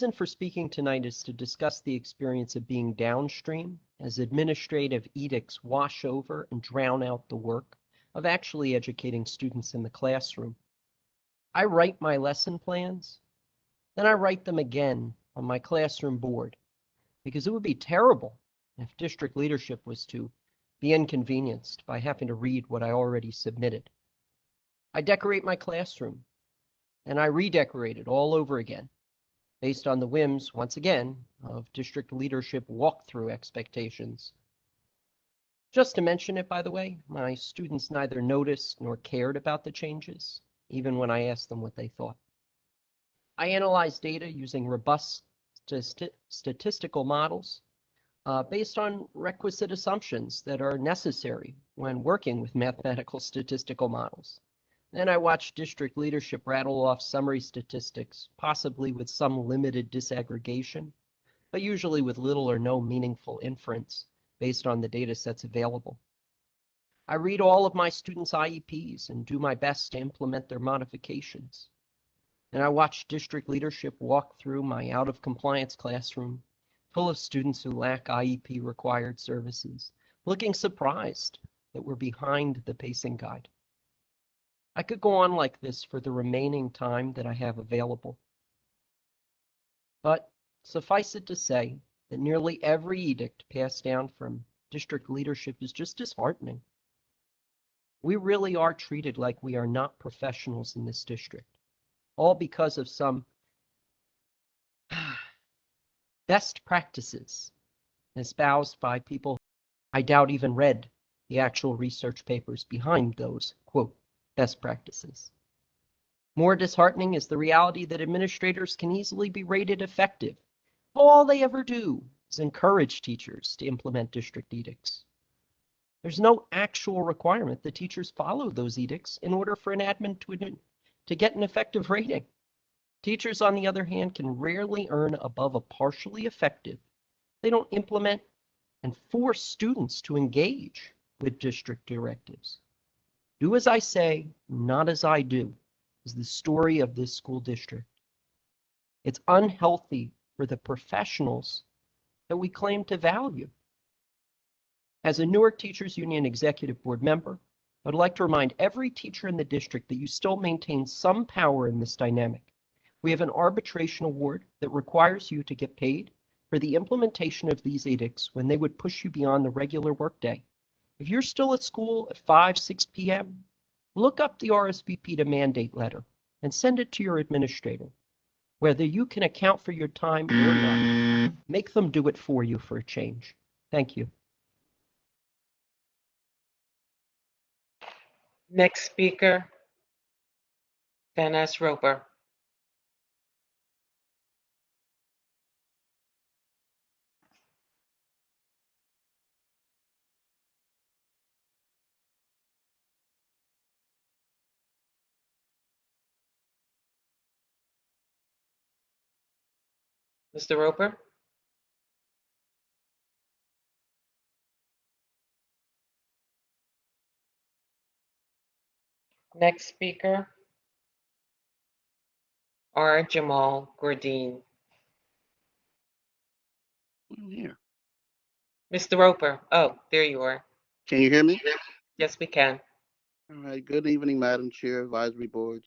reason for speaking tonight is to discuss the experience of being downstream as administrative edicts wash over and drown out the work of actually educating students in the classroom. I write my lesson plans, then I write them again on my classroom board, because it would be terrible if district leadership was to be inconvenienced by having to read what I already submitted. I decorate my classroom, and I redecorate it all over again, based on the whims, once again, of district leadership walkthrough expectations. Just to mention it, by the way, my students neither noticed nor cared about the changes, even when I asked them what they thought. I analyze data using robust statistical models based on requisite assumptions that are necessary when working with mathematical statistical models. Then I watch district leadership rattle off summary statistics, possibly with some limited disaggregation, but usually with little or no meaningful inference based on the data sets available. I read all of my students' IEPs and do my best to implement their modifications. And I watch district leadership walk through my out-of-compliance classroom full of students who lack IEP required services, looking surprised that we're behind the pacing guide. I could go on like this for the remaining time that I have available. But suffice it to say that nearly every edict passed down from district leadership is just disheartening. We really are treated like we are not professionals in this district, all because of some best practices espoused by people I doubt even read the actual research papers behind those, quote, best practices. More disheartening is the reality that administrators can easily be rated effective. All they ever do is encourage teachers to implement district edicts. There's no actual requirement that teachers follow those edicts in order for an admin to get an effective rating. Teachers, on the other hand, can rarely earn above a partially effective. They don't implement and force students to engage with district directives. Do as I say, not as I do, is the story of this school district. It's unhealthy for the professionals that we claim to value. As a Newark Teachers Union Executive Board member, I'd like to remind every teacher in the district that you still maintain some power in this dynamic. We have an arbitration award that requires you to get paid for the implementation of these edicts when they would push you beyond the regular workday. If you're still at school at 5, 6 p.m., look up the RSVP to mandate letter and send it to your administrator. Whether you can account for your time or not, make them do it for you for a change. Thank you. Next speaker, Dennis Roper. Mr. Roper? Next speaker, R. Jamal Gordine. I'm here. Mr. Roper, oh, there you are. Can you hear me? Yes, we can. All right. Good evening, Madam Chair, Advisory Boards,